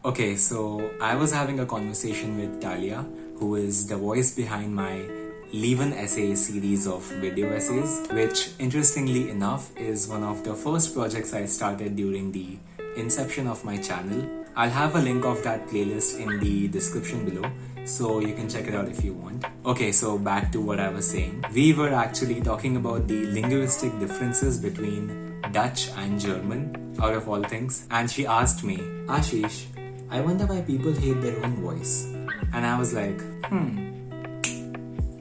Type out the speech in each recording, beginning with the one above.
Okay, so I was having a conversation with Talia, who is the voice behind my Leave an Essay series of video essays, which interestingly enough is one of the first projects I started during the inception of my channel. I'll have a link of that playlist in the description below, so you can check it out if you want. Okay, so back to what I was saying. We were actually talking about the linguistic differences between Dutch and German, out of all things, and she asked me, Ashish, I wonder why people hate their own voice. And I was like,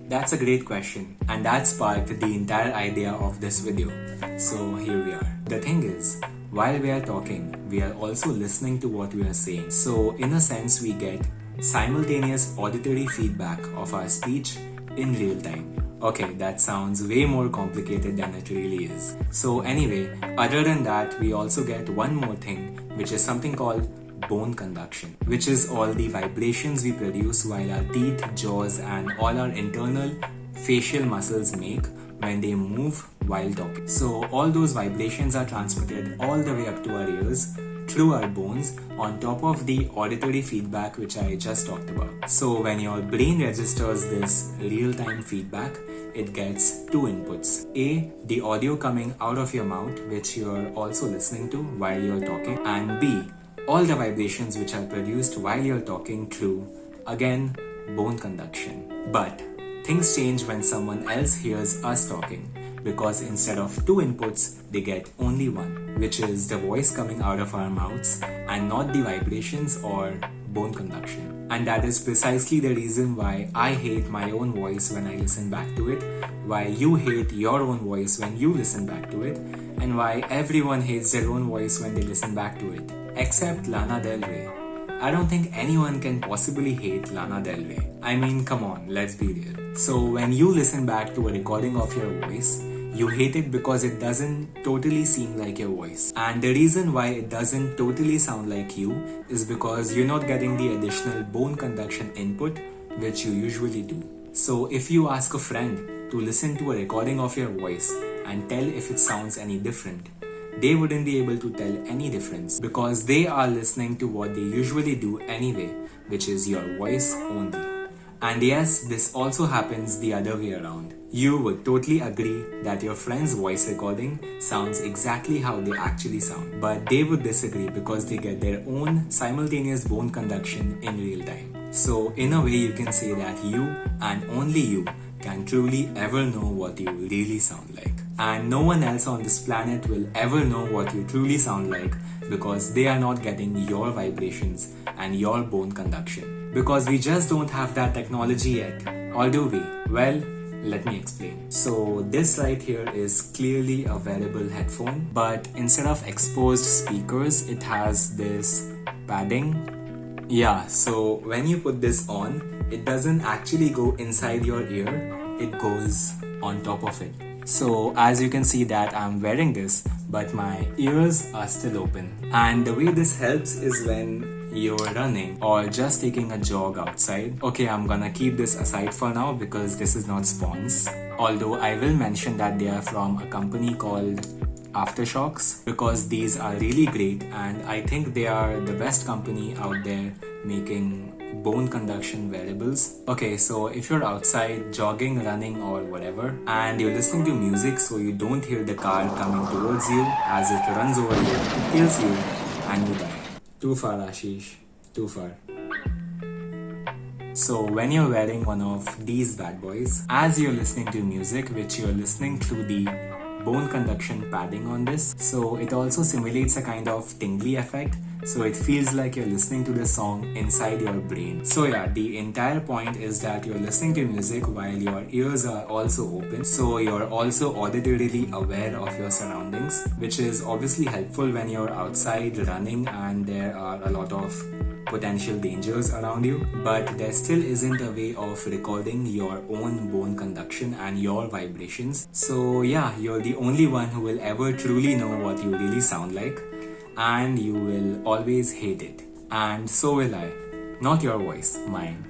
that's a great question, and that sparked the entire idea of this video. So here we are. The thing is, while we are talking, we are also listening to what we are saying. So in a sense, we get simultaneous auditory feedback of our speech in real time. Okay, that sounds way more complicated than it really is. So anyway, other than that, we also get one more thing, which is something called bone conduction, which is all the vibrations we produce while our teeth, jaws, and all our internal facial muscles make when they move while talking. So all those vibrations are transmitted all the way up to our ears through our bones on top of the auditory feedback which I just talked about. So when your brain registers this real-time feedback, it gets two inputs. A, the audio coming out of your mouth, which you're also listening to while you're talking, and B, all the vibrations which are produced while you're talking through, again, bone conduction. But things change when someone else hears us talking, because instead of two inputs, they get only one, which is the voice coming out of our mouths and not the vibrations or bone conduction. And that is precisely the reason why I hate my own voice when I listen back to it, why you hate your own voice when you listen back to it, and why everyone hates their own voice when they listen back to it. Except Lana Del Rey. I don't think anyone can possibly hate Lana Del Rey. I mean, come on, let's be real. So when you listen back to a recording of your voice, you hate it because it doesn't totally seem like your voice. And the reason why it doesn't totally sound like you is because you're not getting the additional bone conduction input which you usually do. So if you ask a friend to listen to a recording of your voice and tell if it sounds any different, they wouldn't be able to tell any difference because they are listening to what they usually do anyway, which is your voice only. And yes, this also happens the other way around. You would totally agree that your friend's voice recording sounds exactly how they actually sound, but they would disagree because they get their own simultaneous bone conduction in real time. So in a way, you can say that you and only you can truly ever know what you really sound like. And no one else on this planet will ever know what you truly sound like because they are not getting your vibrations and your bone conduction. Because we just don't have that technology yet. Or do we? Well, let me explain. So this right here is clearly a wearable headphone, but instead of exposed speakers, it has this padding. Yeah, so when you put this on, it doesn't actually go inside your ear, it goes on top of it. So as you can see that I'm wearing this, but my ears are still open. And the way this helps is when you're running or just taking a jog outside. Okay, I'm gonna keep this aside for now because this is not spons. Although I will mention that they are from a company called Aftershocks because these are really great and I think they are the best company out there making bone conduction wearables. Okay, so if you're outside jogging, running or whatever and you're listening to music so you don't hear the car coming towards you as it runs over you, it kills you and you die. Too far, Aashish. Too far. So when you're wearing one of these bad boys, as you're listening to music which you're listening through the bone conduction padding on this, so it also simulates a kind of tingly effect, so it feels like you're listening to the song inside your brain. So yeah, the entire point is that you're listening to music while your ears are also open, so you're also auditorily aware of your surroundings, which is obviously helpful when you're outside running and there are a lot of potential dangers around you, but there still isn't a way of recording your own bone conduction and your vibrations. So yeah, you're the only one who will ever truly know what you really sound like, and you will always hate it. And so will I. Not your voice, mine.